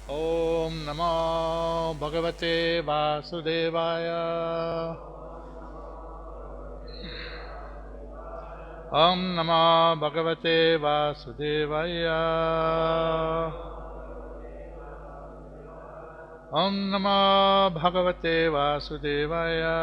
Om Namo Bhagavate Vasudevaya. Om Namo Bhagavate Vasudevaya. Om Namo Bhagavate Vasudevaya.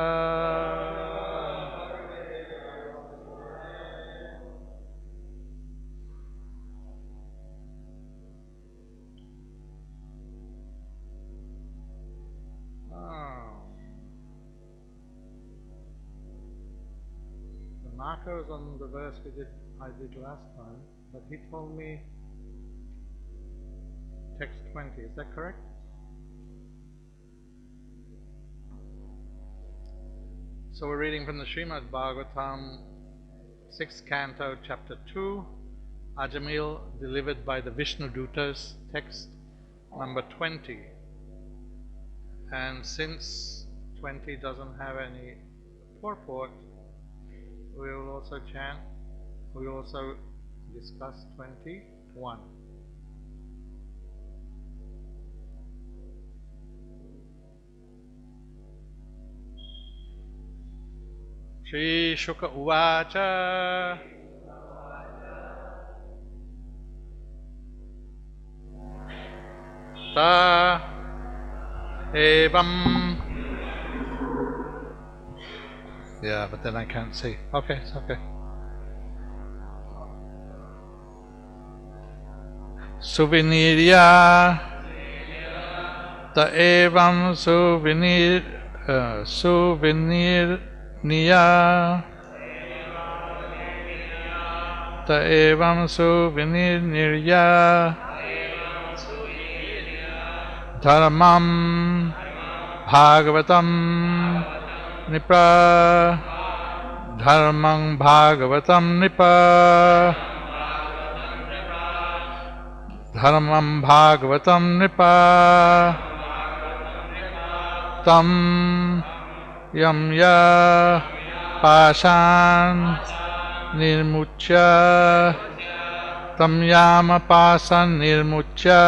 Markers on the verse I did last time, but he told me text 20. Is that correct? So we're reading from the Srimad Bhagavatam, 6th canto, chapter 2, Ajamil delivered by the Vishnu Dutas, text number 20. And since 20 doesn't have any purport, we will also chant, we will also discuss 21. Shri Shuka Uvacha Ta Evam. Yeah, but then I can't see. Okay, it's okay. Suvinirya Ta Evam Suvinirniya Ta Evam Suvinirnirya Dharmam Bhagavatam Nipa Dharmang Bhagavatam Nipa Dharmam Bhagavatam Nipa Tam Yam Ya Pasan Nirmucha Tam Yama Pasan Nirmucha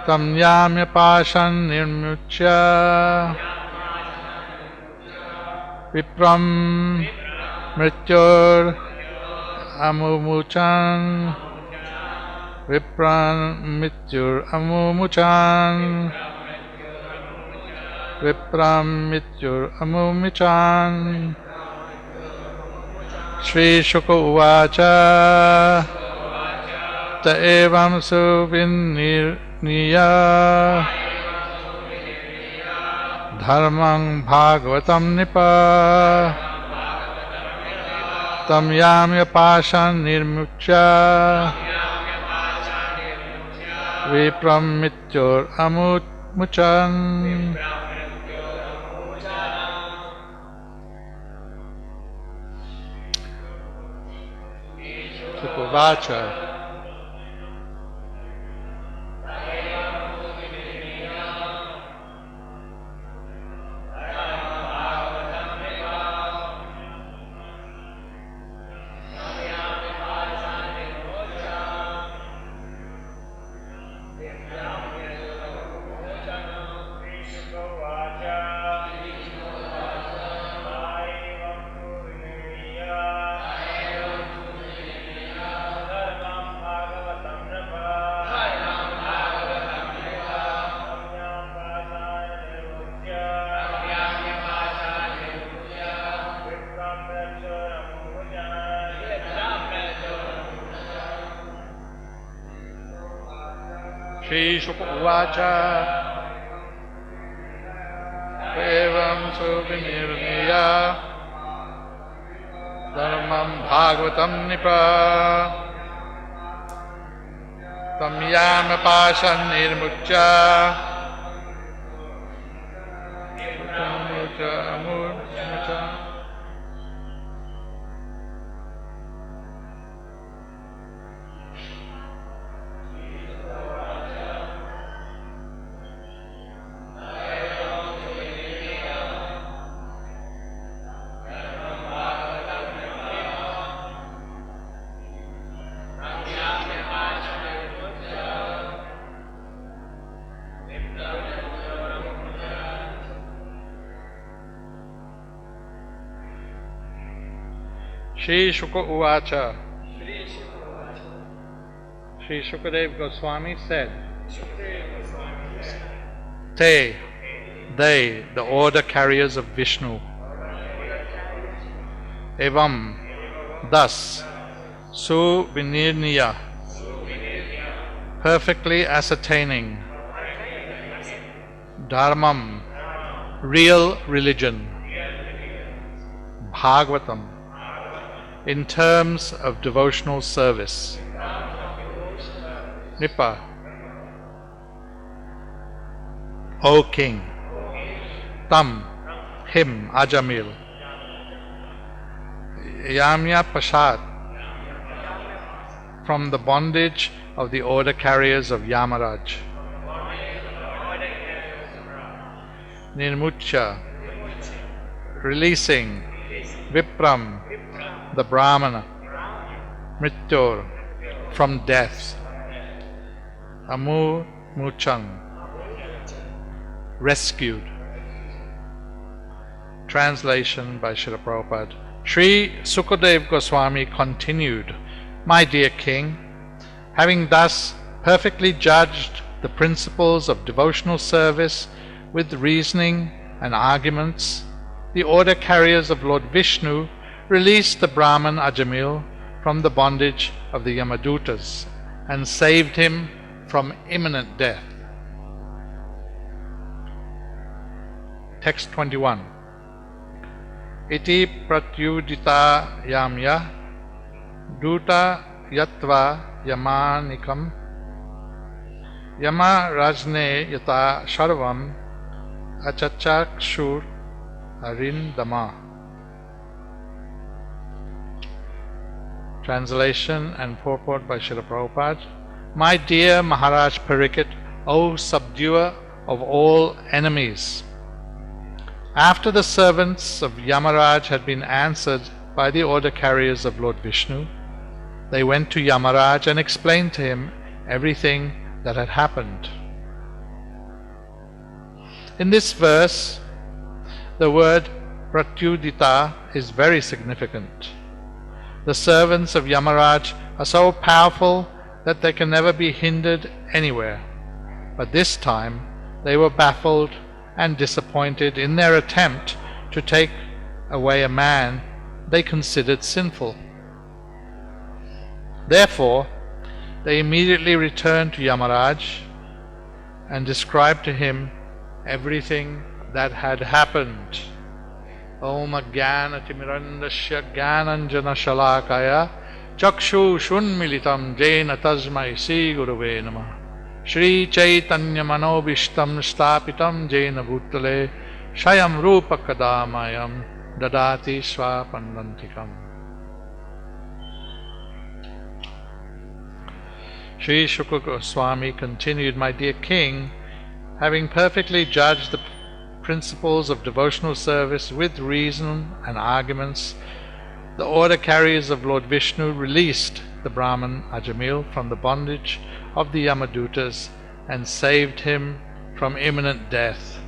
Tam Yama Pasan Nirmucha Vipram Mrityur Amumuchan Vipram Mrityur Amumuchan Vipram Mrityur Amumuchan Shri Shuka Uvacha Ta Evam Suvinirniya Dharmang Bhagavatam Nipa Tam Yamya Pasan Nirmucha Vipram Mrityur Amumuchan. Vacha. Shri Shuka Uvacha Evam Suvinirniya Dharmam Bhagavatam Nipa Tam Yama Pasan Nirmucha Shri Shuka Uvacha. Shri Shukadev Goswami said, They, the order carriers of Vishnu, Evam, thus, Suvinirniya, perfectly ascertaining, Dharmam, real religion, Bhagavatam, in terms of devotional service, Nipa, O King, Tam, him, Ajamil, Yamya Pashat, from the bondage of the order carriers of Yamaraj, Nirmucha, releasing, Vipram, the Brahmana, Mrityor, from death, Amu Muchang, rescued. Translation by Srila Prabhupada. Sri Sukadev Goswami continued, My dear King, having thus perfectly judged the principles of devotional service with reasoning and arguments, the order carriers of Lord Vishnu released the Brahman Ajamil from the bondage of the Yamadutas and saved him from imminent death. Text 21. Iti pratyudita yamya duta yatva yamanikam yama rajne yata sharvam achachakshur arindama. Translation and purport by Srila Prabhupada. My dear Maharaj Parikit, O subduer of all enemies, after the servants of Yamaraj had been answered by the order carriers of Lord Vishnu, they went to Yamaraj and explained to him everything that had happened. In this verse, the word pratyudita is very significant. The servants of Yamaraj are so powerful that they can never be hindered anywhere. But this time they were baffled and disappointed in their attempt to take away a man they considered sinful. Therefore, they immediately returned to Yamaraj and described to him everything that had happened. Om Ajnana Timirandasya Jnananjana Shalakaya Chakshu Shunmilitam Jena Tasmai Sri Gurave Namah Shri Chaitanya Manobishtam Stapitam Jena Bhutale Shayam Rupa Kadamayam Dadati Swapandantikam. Sri Shuka Goswami continued, My dear King, having perfectly judged the principles of devotional service with reason and arguments, the order carriers of Lord Vishnu released the Brahman Ajamil from the bondage of the Yamadutas and saved him from imminent death.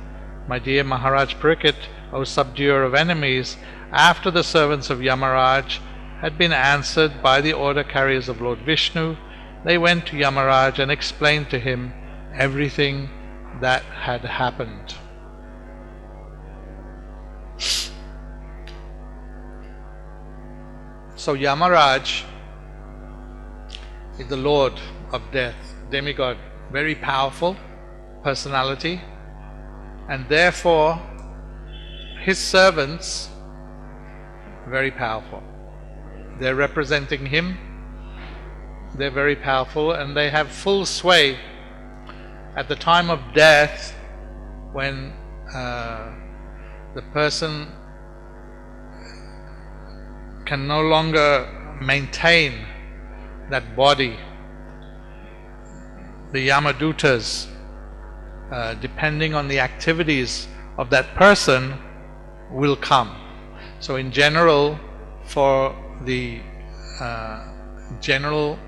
My dear Maharaj Parikit, O subduer of enemies, after the servants of Yamaraj had been answered by the order carriers of Lord Vishnu, they went to Yamaraj and explained to him everything that had happened. So Yamaraj is the Lord of Death, demigod, very powerful personality, and therefore his servants very powerful. They're representing him, they're very powerful, and they have full sway at the time of death when the person can no longer maintain that body. The Yamadutas, depending on the activities of that person, will come. So in general, for the general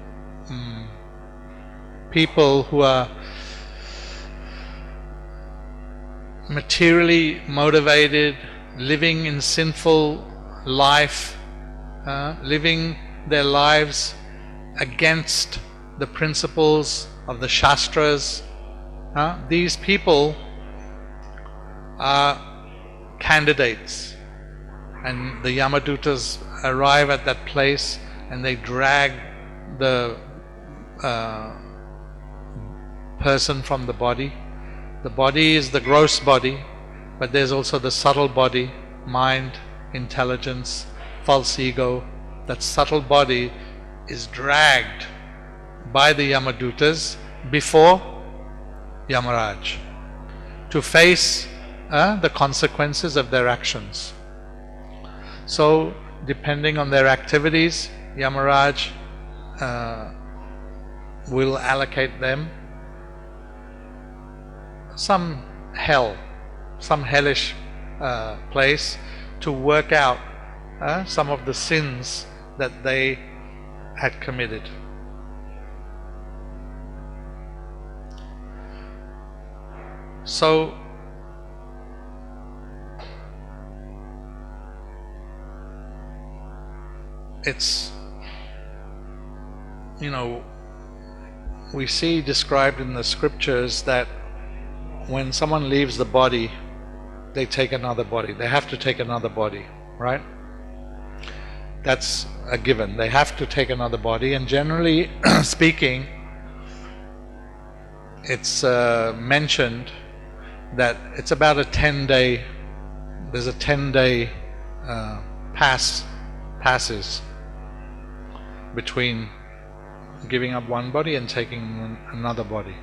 people who are materially motivated, living in sinful life, living their lives against the principles of the Shastras. These people are candidates, and the Yamadutas arrive at that place and they drag the person from the body. The body is the gross body, but there's also the subtle body, mind, intelligence, false ego. That subtle body is dragged by the Yamadutas before Yamaraj to face the consequences of their actions. So, depending on their activities, Yamaraj will allocate them some hell, some hellish place to work out some of the sins that they had committed. So, it's, we see described in the scriptures that when someone leaves the body, they take another body. They have to take another body, right? That's a given. They have to take another body, and generally speaking, it's mentioned that it's about a 10-day, there's a 10-day passes between giving up one body and taking another body.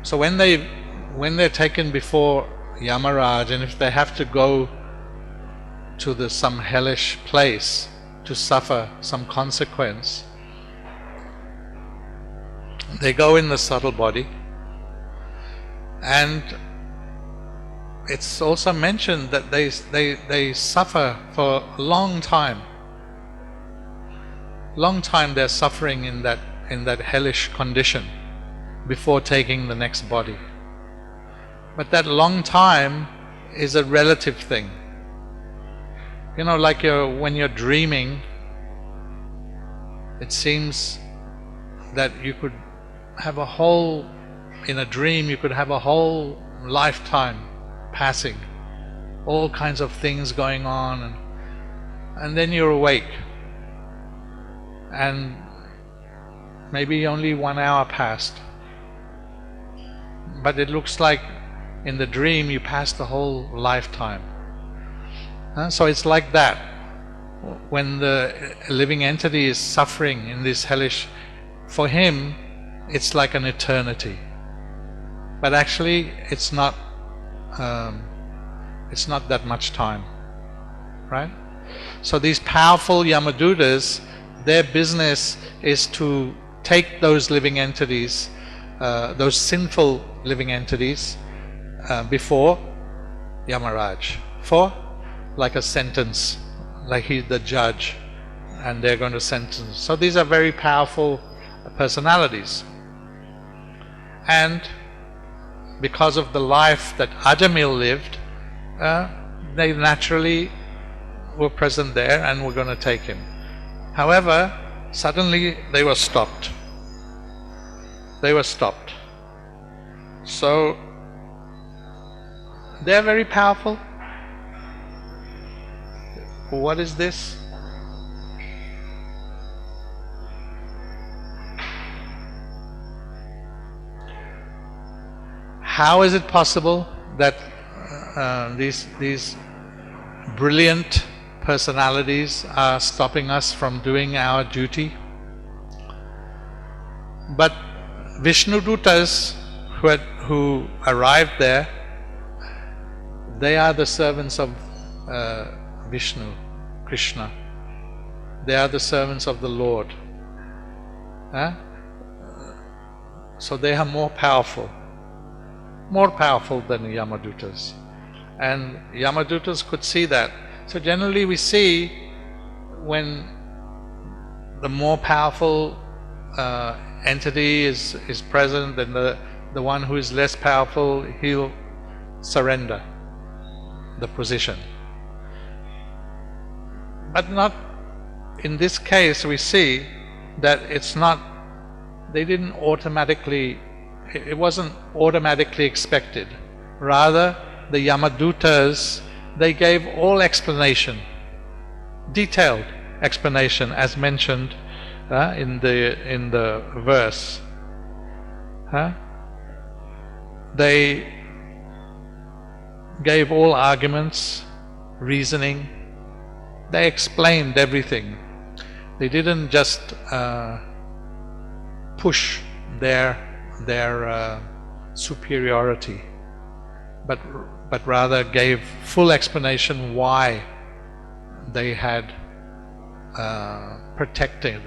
So when they're taken before Yamaraj, and if they have to go to some hellish place to suffer some consequence, they go in the subtle body. And it's also mentioned that they suffer for a long time. Long time they're suffering in that hellish condition before taking the next body. But that long time is a relative thing. Like when you're dreaming, it seems that you could have in a dream you could have a whole lifetime passing, all kinds of things going on, and then you're awake, and maybe only 1 hour passed, but it looks like in the dream you passed the whole lifetime. So it's like that. When the living entity is suffering in this hellish, for him it's like an eternity. But actually it's not that much time, right? So these powerful Yamadutas, their business is to take those living entities, those sinful living entities, before Yamaraj, for like a sentence, like he's the judge, and they're going to sentence. So these are very powerful personalities. And because of the life that Ajamil lived, they naturally were present there and were going to take him. However, suddenly they were stopped. They were stopped. So they're very powerful. What is this? How is it possible that these brilliant personalities are stopping us from doing our duty? But Vishnudutas who arrived there, they are the servants of Vishnu, Krishna. They are the servants of the Lord. So they are more powerful than the Yamadutas. And Yamadutas could see that. So generally we see when the more powerful entity is present, then the one who is less powerful, he'll surrender the position. But not in this case. We see that it's not, they didn't automatically, it wasn't automatically expected. Rather, the Yamadutas, they gave all explanation, detailed explanation, as mentioned in the verse. They gave all arguments, reasoning. They explained everything. They didn't just push their superiority, but rather gave full explanation why they had protected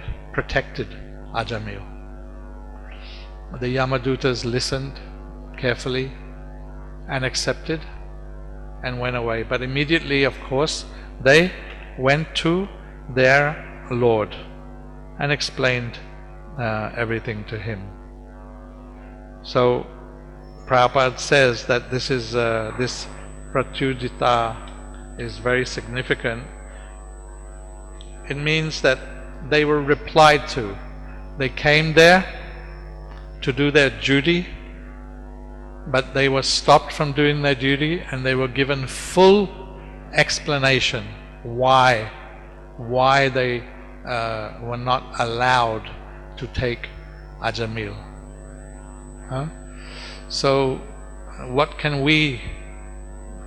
Ajamil. The Yamadutas listened carefully and accepted and went away. But immediately, of course, they went to their Lord and explained everything to him. So Prabhupada says that this pratyudita is very significant. It means that they were replied to. They came there to do their duty, but they were stopped from doing their duty, and they were given full explanation why they were not allowed to take Ajamil. So what can we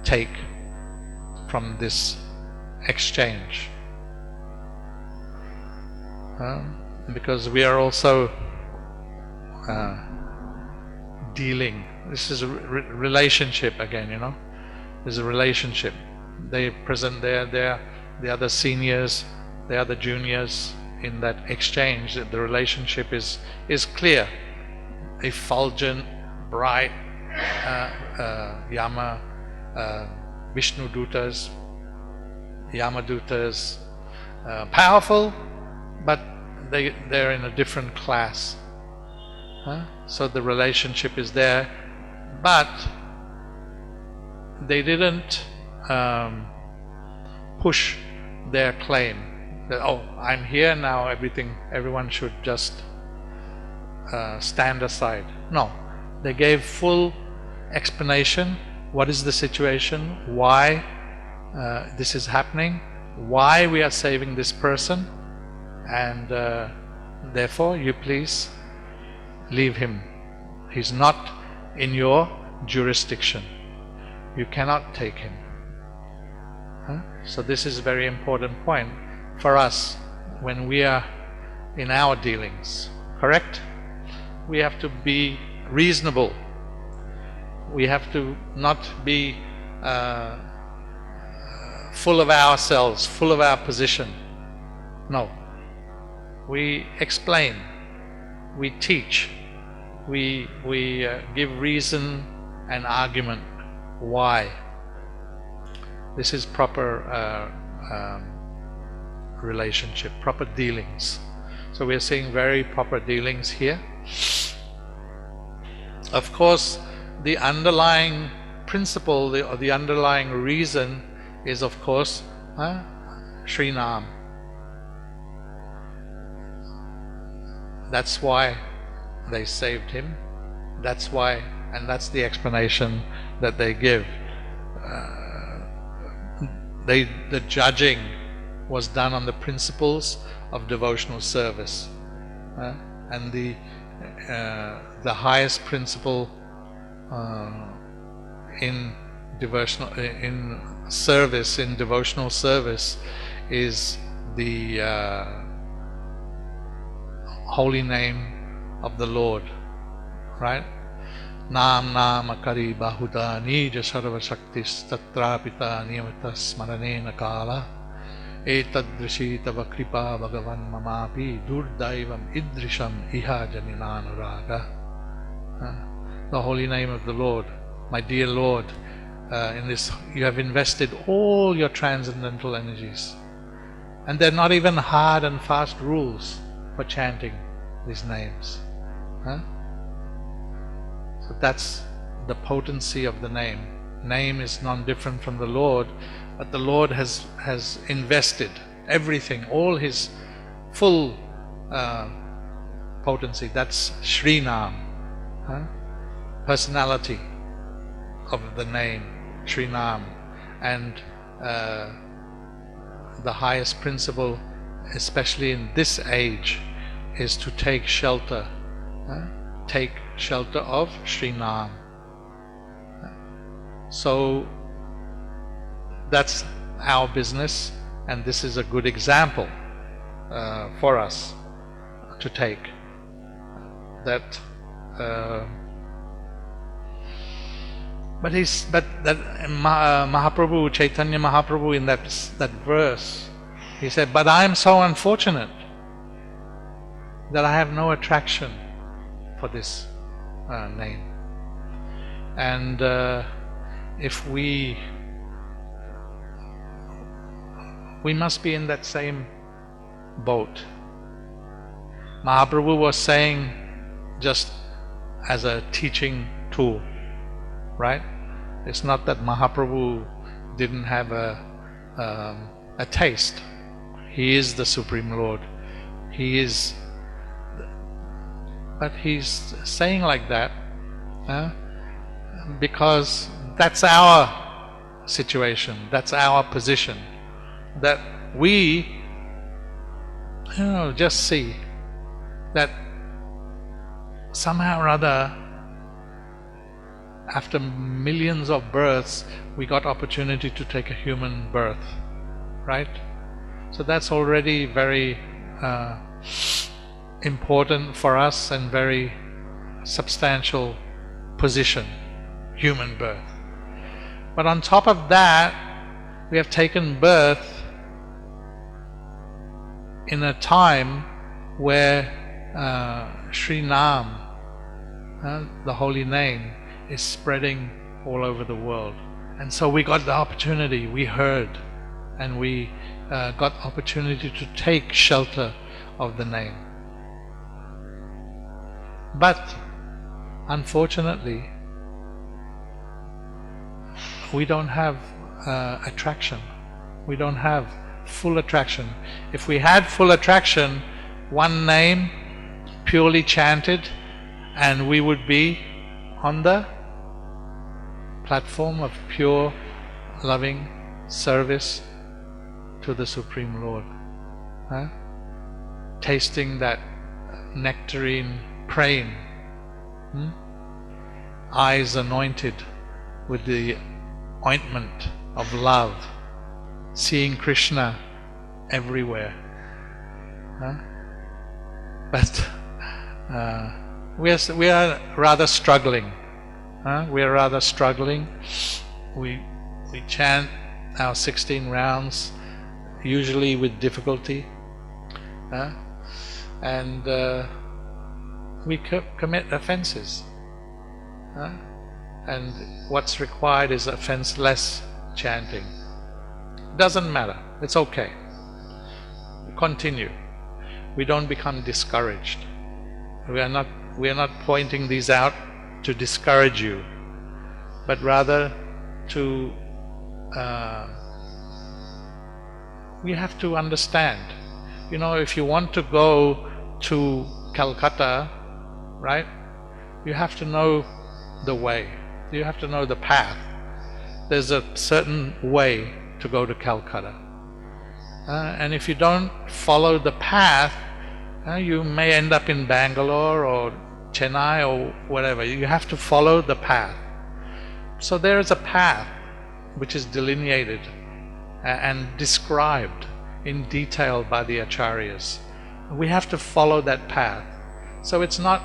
take from this exchange? Because we are also dealing. This is a relationship again, you know. There's a relationship. They present the other seniors, the other juniors in that exchange. The relationship is clear. Effulgent, bright Yama, Vishnu Dutas, Yamadutas, powerful, but they're in a different class. So the relationship is there, but they didn't push their claim that, oh, I'm here now, everyone should just stand aside. No, they gave full explanation. What is the situation? Why this is happening? Why we are saving this person? And therefore, you please leave him. He's not in your jurisdiction. You cannot take him. So this is a very important point for us when we are in our dealings. Correct? We have to be reasonable. We have to not be full of ourselves, full of our position. No. We explain, we teach, we give reason and argument why. This is proper relationship, proper dealings. So we are seeing very proper dealings here. Of course, the underlying principle, the underlying reason is, of course, Srinam. That's why they saved him. That's why, and that's the explanation that they give. The judging was done on the principles of devotional service, and the highest principle in devotional service is the holy name of the Lord, right? Nam Akari Bahuda Nija Sarva Shaktis Tatrapita Niyamata Smaranena Kala Etadrishi Tava Kripa Bhagavan Mamapi Durdaivam Idrisham Iha Janinanuraga. The holy name of the Lord, my dear Lord, in this you have invested all your transcendental energies, and they're not even hard and fast rules for chanting these names. So that's the potency of the name. Name is non-different from the Lord, but the Lord has invested everything, all his full potency. That's Srinam, personality of the name Srinam. And the highest principle, especially in this age, is to take shelter of Srinam. So that's our business, and this is a good example for us to take. That, but Mahaprabhu, Chaitanya Mahaprabhu, in that verse, he said, "But I am so unfortunate that I have no attraction for this name." And if we must be in that same boat. Mahaprabhu was saying just as a teaching tool, right? It's not that Mahaprabhu didn't have a taste. He is the Supreme Lord. He is, but he's saying like that because that's our situation, that's our position, that we just see that somehow or other, after millions of births, we got opportunity to take a human birth, right? So that's already very important for us and very substantial position, human birth. But on top of that, we have taken birth in a time where Sri Nam, the holy name, is spreading all over the world. And so we got the opportunity, we heard, and we got opportunity to take shelter of the name. But unfortunately, we don't have attraction. We don't have full attraction. If we had full attraction, one name purely chanted, and we would be on the platform of pure loving service to the Supreme Lord, tasting that nectarine prane, eyes anointed with the ointment of love, seeing Krishna everywhere. But we are rather struggling. We are rather struggling. We chant our 16 rounds, usually with difficulty, and we commit offenses. And what's required is offense-less chanting. Doesn't matter. It's okay. Continue. We don't become discouraged. We are not pointing these out to discourage you, but rather to we have to understand. If you want to go to Calcutta, right? You have to know the way. You have to know the path. There's a certain way to go to Calcutta. And if you don't follow the path, you may end up in Bangalore or Chennai or whatever. You have to follow the path. So there is a path which is delineated and described in detail by the acharyas. We have to follow that path. So it's not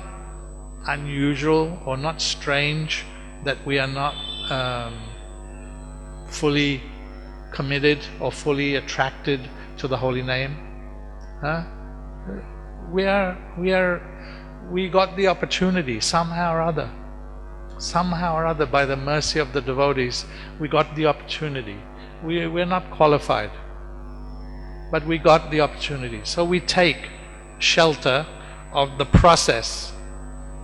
unusual or not strange that we are not fully committed or fully attracted to the holy name. We got the opportunity somehow or other. Somehow or other, by the mercy of the devotees, we got the opportunity. We're not qualified, but we got the opportunity. So we take shelter of the process.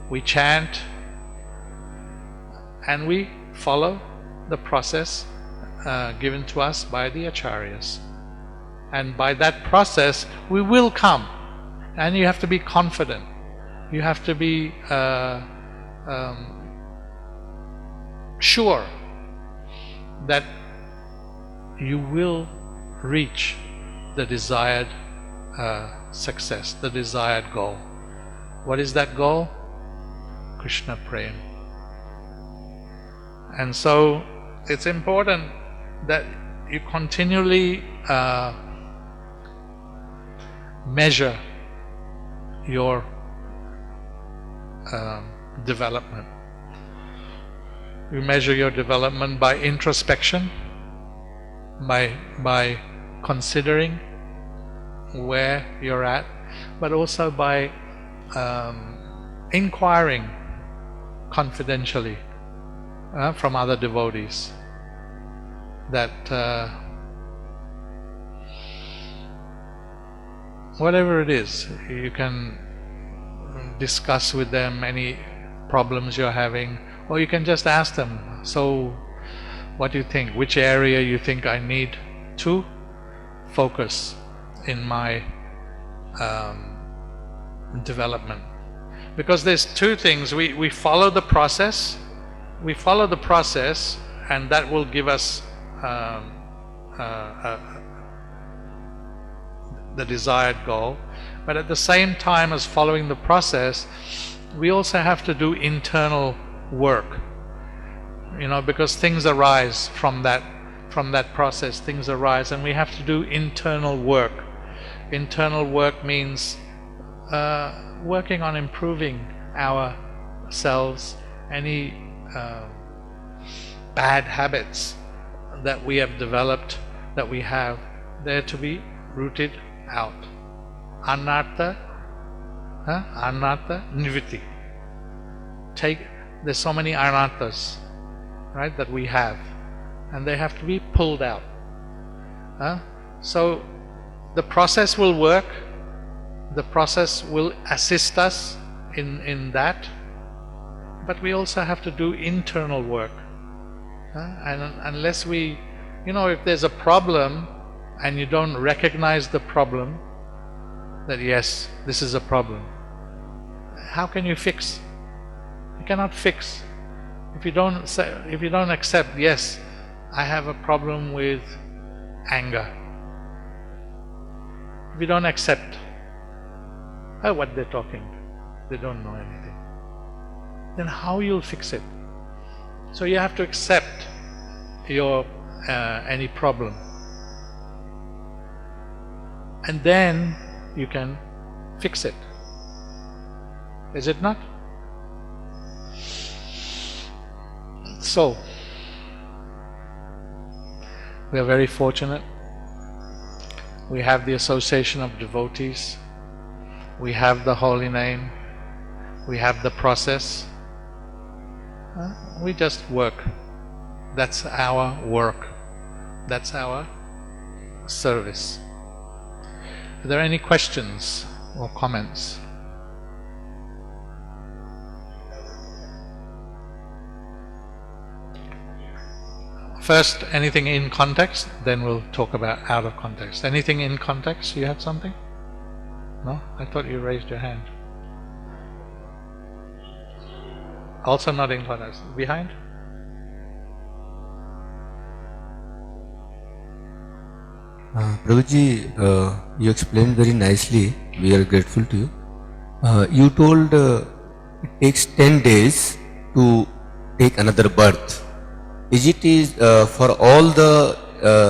We chant and we follow the process given to us by the acharyas. And by that process, we will come. And you have to be confident. You have to be sure that you will reach the desired success, the desired goal. What is that goal? Krishna Prem. And so it's important that you continually measure your development. You measure your development by introspection, by considering where you're at, but also by inquiring confidentially from other devotees that whatever it is, you can discuss with them any problems you're having, or you can just ask them, so what do you think? Which area you think I need to focus in my development? Because there's two things. We follow the process. We follow the process, and that will give us the desired goal. But at the same time as following the process, we also have to do internal work. Because things arise from that process. Things arise, and we have to do internal work. Internal work means working on improving ourselves, any bad habits that we have developed, that we have, they're to be rooted out. Anartha nivritti. There's so many anarthas, right, that we have, and they have to be pulled out. So the process will work. The process will assist us in that, but we also have to do internal work. And unless we, if there's a problem and you don't recognize the problem, that yes, this is a problem, how can you fix? You cannot fix. If you don't accept, yes, I have a problem with anger. If you don't accept, what they're talking, they don't know anything, then how you'll fix it? So you have to accept your any problem, and then you can fix it. Is it not? So we are very fortunate. We have the association of devotees. We have the holy name. We have the process. We just work. That's our work. That's our service. Are there any questions or comments? First, anything in context, then we'll talk about out of context. Anything in context? You have something? No? I thought you raised your hand. Also not in context. Behind? Prabhuji, you explained very nicely. We are grateful to you. You told it takes 10 days to take another birth. Is it for all the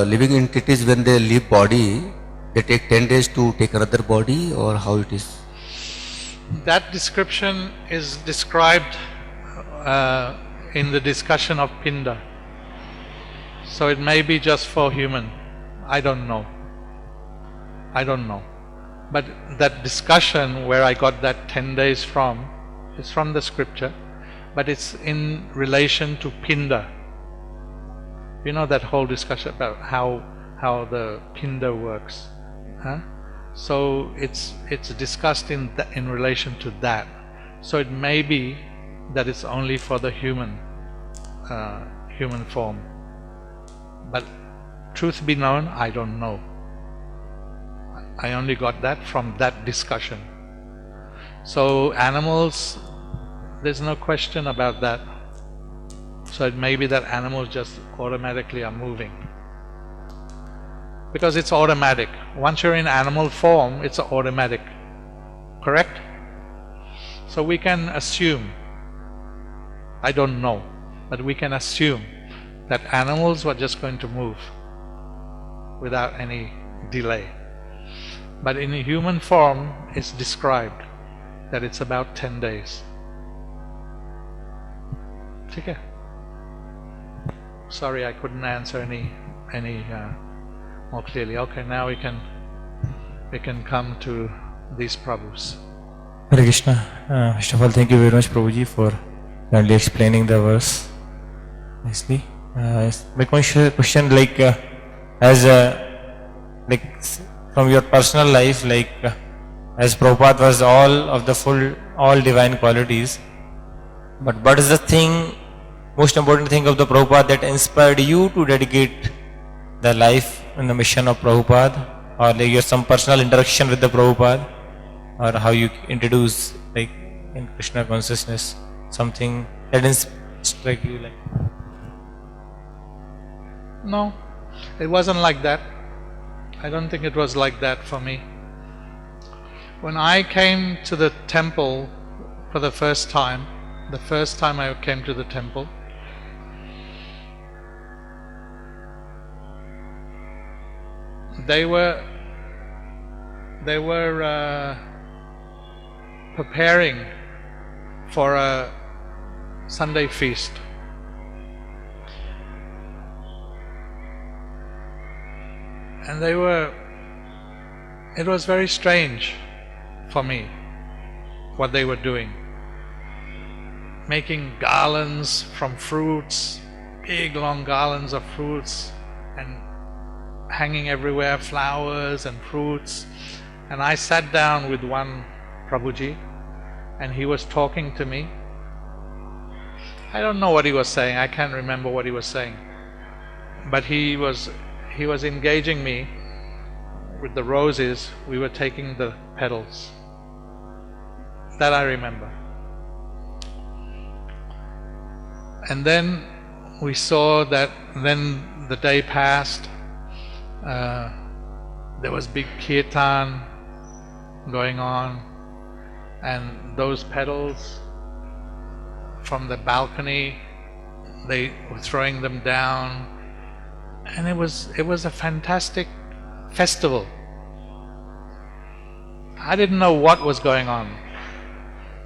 living entities, when they leave body, they take 10 days to take another body, or how it is? That description is described in the discussion of Pinda. So it may be just for human. I don't know. But that discussion where I got that 10 days from, it's from the scripture, but it's in relation to Pinda. You know that whole discussion about how the Pinda works. So it's discussed in relation to that. So it may be that it's only for the human form. But truth be known, I don't know. I only got that from that discussion. So animals, there's no question about that. So it may be that animals just automatically are moving. Because it's automatic. Once you're in animal form, it's automatic. Correct? So we can assume, I don't know, but we can assume that animals were just going to move without any delay. But in a human form, it's described that it's about 10 days. Okay. Sorry, I couldn't answer any more clearly. Okay, now we can come to these Prabhus. Hare Krishna. First of all, thank you very much, Prabhuji, for kindly explaining the verse nicely. My question, like, from your personal life, as Prabhupada was all divine qualities, but what is the most important thing of the Prabhupada that inspired you to dedicate the life and the mission of Prabhupada, or like your some personal interaction with the Prabhupada, or how you introduce in Krishna consciousness, something that strike you like? No, it wasn't like that. I don't think it was like that for me. When I came to the temple for the first time I came to the temple, they were preparing for a Sunday feast. And it was very strange for me what they were doing. Making garlands from fruits, big long garlands of fruits, and hanging everywhere flowers and fruits. And I sat down with one Prabhuji, and he was talking to me. I don't know what he was saying, I can't remember what he was saying. But he was engaging me with the roses. We were taking the petals. That I remember. And then we saw that then the day passed. There was big kirtan going on, and those petals from the balcony, they were throwing them down, and it was a fantastic festival. I didn't know what was going on.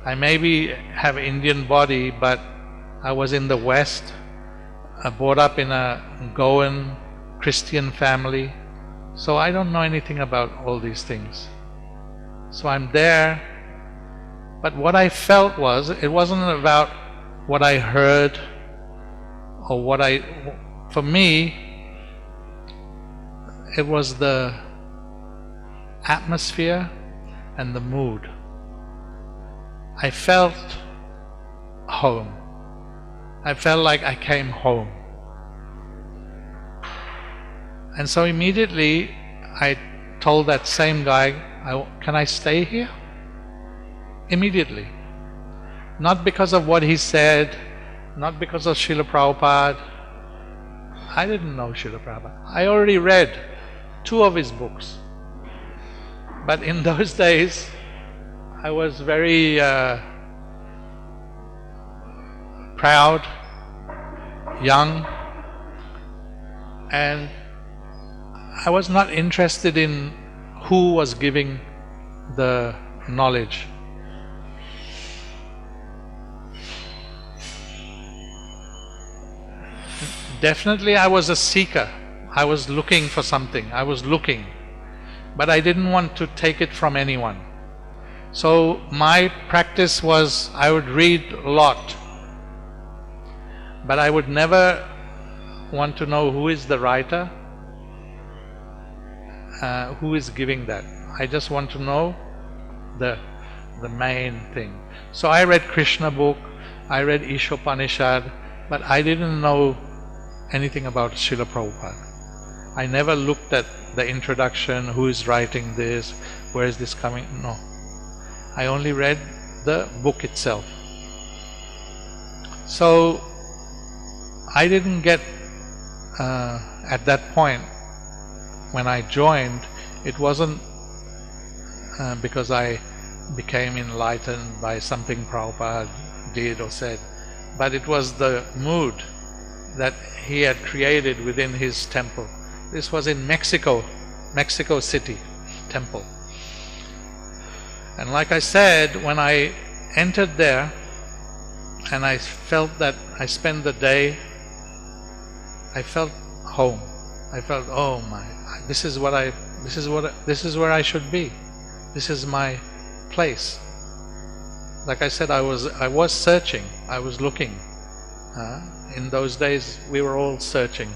I maybe have Indian body, but I was in the West, brought up in a Goan Christian family, so I don't know anything about all these things. So I'm there, but what I felt was, it wasn't about what I heard or for me, it was the atmosphere and the mood. I felt home. I felt like I came home. And so immediately I told that same guy, can I stay here? Immediately. Not because of what he said, not because of Srila Prabhupada. I didn't know Srila Prabhupada. I already read 2 of his books. But in those days, I was very proud, young, and I was not interested in who was giving the knowledge. Definitely I was a seeker. I was looking for something. I was looking. But I didn't want to take it from anyone. So my practice was, I would read a lot, but I would never want to know who is the writer, who is giving that. I just want to know the main thing. So I read Krishna book, I read Ishopanishad, but I didn't know anything about Srila Prabhupada. I never looked at the introduction, who is writing this, where is this coming. No. I only read the book itself. So I didn't get, at that point, when I joined, it wasn't because I became enlightened by something Prabhupada did or said, but it was the mood that he had created within his temple. This was in Mexico City temple. And like I said, when I entered there and I felt that I spent the day, I felt home. I felt, oh my, this is where I should be. This is my place. Like I said, I was searching. I was looking. In those days, we were all searching.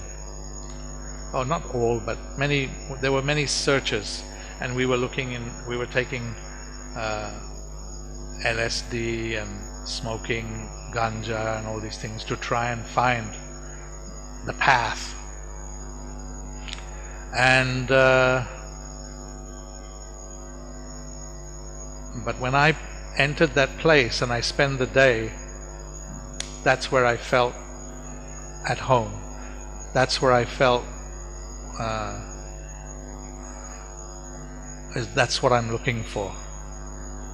Oh, not all, but many. There were many searchers, and we were looking. We were taking LSD and smoking ganja and all these things to try and find the path. And but when I entered that place and I spent the day, that's where I felt at home. That's where I felt that's what I'm looking for.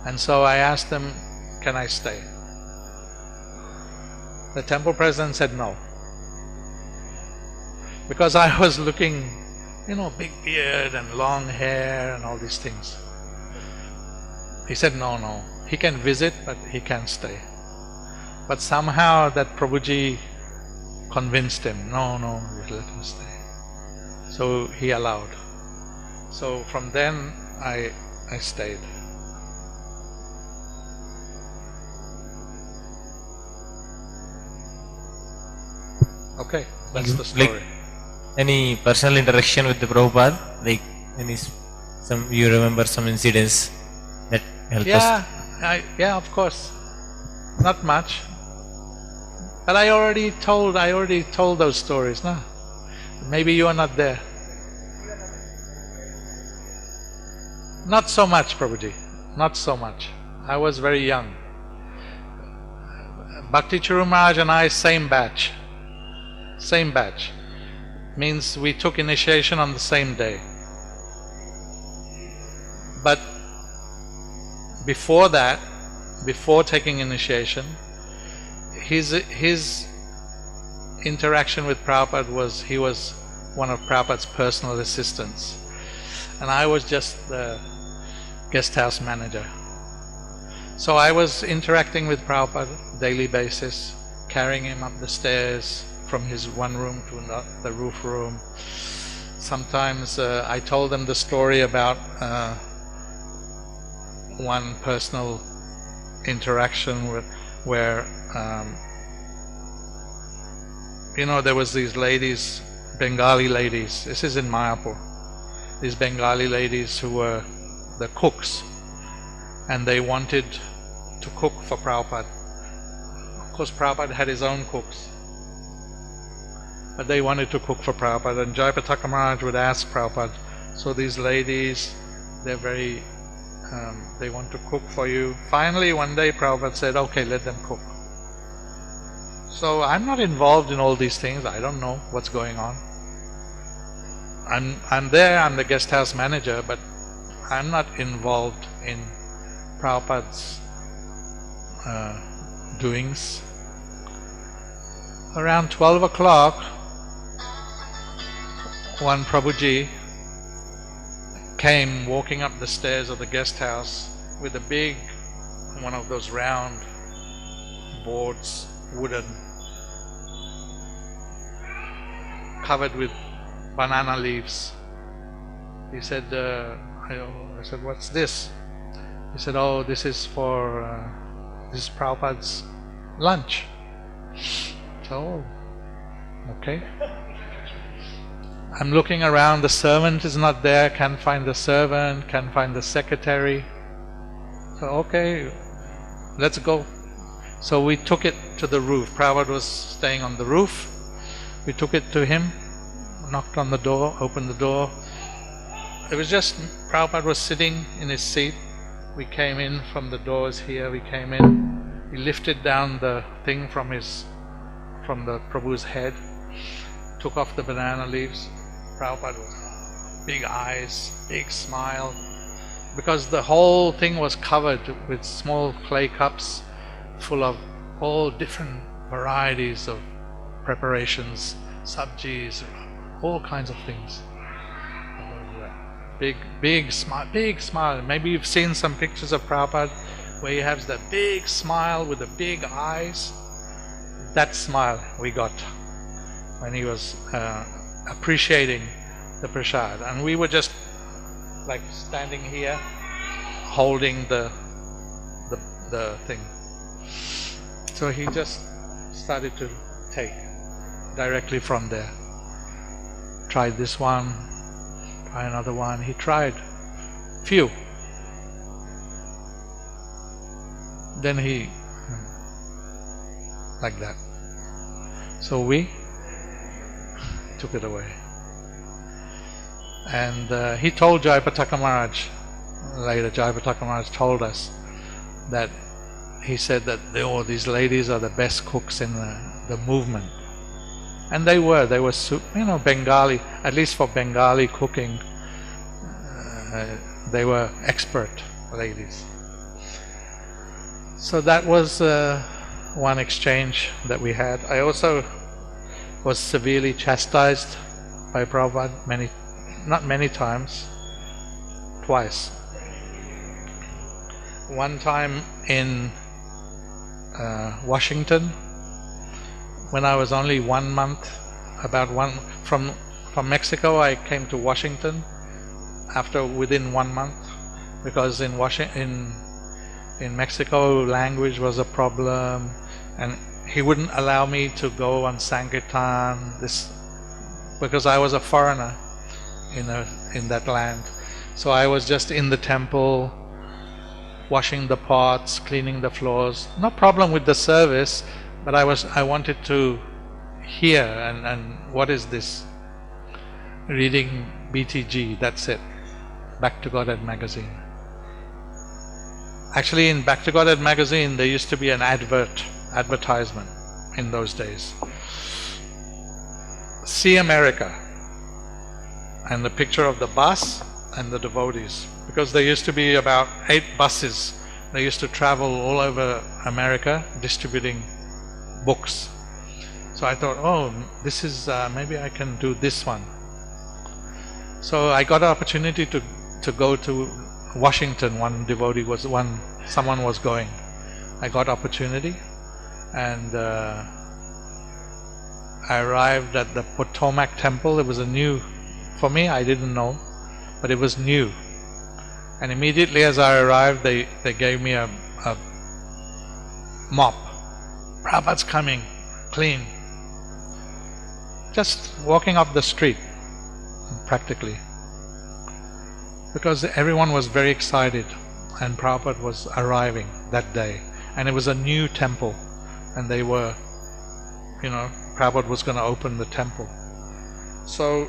And so I asked them, can I stay? The temple president said no. Because I was looking, big beard and long hair and all these things. He said, no, he can visit, but he can't stay. But somehow that Prabhuji convinced him, no, let him stay. So he allowed. So from then I stayed. Okay, that's the story. Like, any personal interaction with the Prabhupada? Like you remember some incidents that help us? Yeah, of course. Not much. But I already told those stories, no? Maybe you are not there. Not so much, Prabhuji. Not so much. I was very young. Bhakti Churu Maharaj and I, same batch. Same batch. Means we took initiation on the same day. But before that, before taking initiation, his interaction with Prabhupada he was one of Prabhupada's personal assistants. And I was just the guest house manager. So I was interacting with Prabhupada daily basis, carrying him up the stairs from his one room to the roof room. Sometimes I told them the story about one personal interaction where there was these ladies, Bengali ladies. This is in Mayapur. These Bengali ladies who were the cooks, and they wanted to cook for Prabhupada. Of course, Prabhupada had his own cooks, but they wanted to cook for Prabhupada, and Jayapataka Maharaj would ask Prabhupada, so these ladies, they're very, they want to cook for you. Finally, one day Prabhupada said, okay, let them cook. So I'm not involved in all these things. I don't know what's going on. I'm there, I'm the guest house manager, but I'm not involved in Prabhupada's doings. Around 12 o'clock, one Prabhuji came walking up the stairs of the guest house with a big, one of those round boards, wooden, covered with banana leaves. He said, I said, what's this? He said, oh, this is Prabhupada's lunch. So, okay. I'm looking around, the servant is not there, can't find the servant, can't find the secretary. So, okay, let's go. So we took it to the roof. Prabhupada was staying on the roof. We took it to him, knocked on the door, opened the door, it was just Prabhupada was sitting in his seat. We came in from the doors here. We came in. He lifted down the thing from the Prabhu's head, took off the banana leaves. Prabhupada was big eyes, big smile, because the whole thing was covered with small clay cups full of all different varieties of preparations, sabjis, all kinds of things. Big smile. Maybe you've seen some pictures of Prabhupada where he has that big smile with the big eyes. That smile we got when he was appreciating the prasad, and we were just like standing here holding the thing. So he just started to take directly from there. Tried this one, try another one. He tried few. Then he like that. So we took it away. And he told Jayapataka Maharaj, later Jayapataka Maharaj told us that he said that these ladies are the best cooks in the movement. And they were Bengali, at least for Bengali cooking, they were expert ladies. So that was one exchange that we had. I also was severely chastised by Prabhupada not many times, twice. One time in Washington, when I was only 1 month, from Mexico I came to Washington within 1 month, because in Mexico language was a problem, and he wouldn't allow me to go on Sankirtan, because I was a foreigner in that land. So I was just in the temple, washing the pots, cleaning the floors. No problem with the service, but I wanted to hear and what is this? Reading BTG, that's it. Back to Godhead magazine. Actually, in Back to Godhead magazine there used to be an advertisement in those days. See America, and the picture of the bus and the devotees, because there used to be about 8 buses. They used to travel all over America distributing books. So I thought, oh, this is maybe I can do this one. So I got an opportunity to go to Washington. Someone was going. I got opportunity, and I arrived at the Potomac Temple. It was for me, I didn't know, but it was new. And immediately as I arrived, they gave me a mop. Prabhupada's coming, clean. Just walking up the street, practically. Because everyone was very excited, and Prabhupada was arriving that day. And it was a new temple, and they were, Prabhupada was going to open the temple. So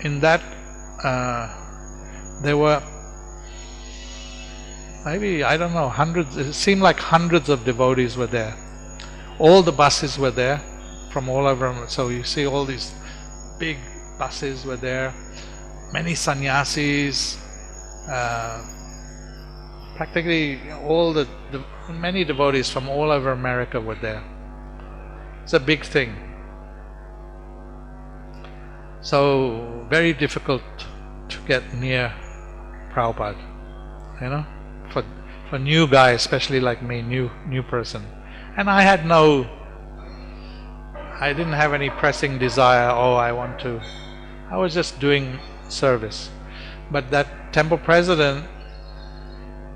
in that, there were maybe, I don't know, hundreds, it seemed like hundreds of devotees were there. All the buses were there from all over. So you see all these big buses were there, many sannyasis, practically many devotees from all over America were there. It's a big thing. So very difficult to get near Prabhupada, for new guy, especially like me, new person. And I didn't have any pressing desire, I was just doing service. But that temple president,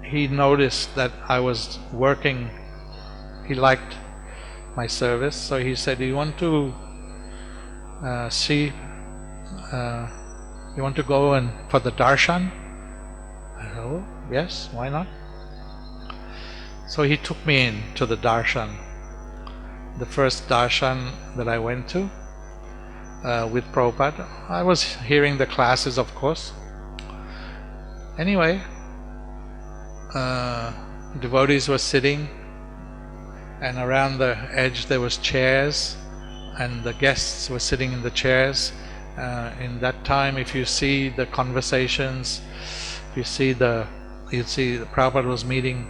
he noticed that I was working, he liked my service, so he said, you want to you want to go for the darshan? I said, oh, yes, why not? So he took me in to the darshan. The first darshan that I went to, with Prabhupada. I was hearing the classes, of course. Anyway, devotees were sitting, and around the edge there was chairs, and the guests were sitting in the chairs. In that time, if you see the conversations, you'd see the Prabhupada was meeting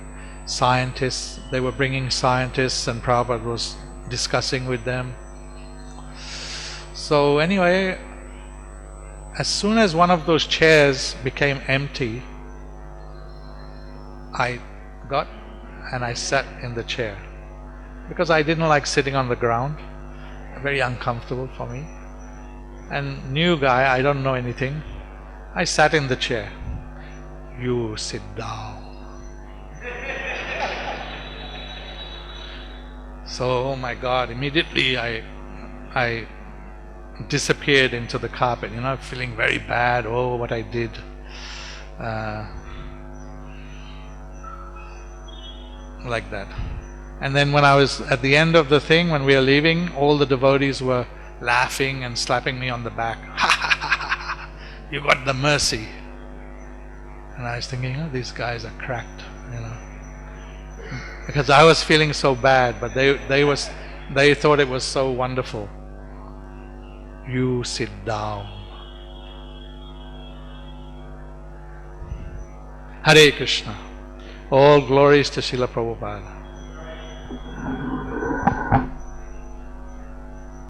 scientists. They were bringing scientists, and Prabhupada was discussing with them. So anyway, as soon as one of those chairs became empty, I got and I sat in the chair, because I didn't like sitting on the ground. Very uncomfortable for me. And new guy, I don't know anything. I sat in the chair. You sit down. So, oh my God, immediately I disappeared into the carpet, feeling very bad, oh, what I did. Like that. And then when I was at the end of the thing, when we were leaving, all the devotees were laughing and slapping me on the back. Ha ha ha ha! You got the mercy. And I was thinking, these guys are cracked, because I was feeling so bad, but they thought it was so wonderful. You sit down. Hare Krishna. All glories to Srila Prabhupada.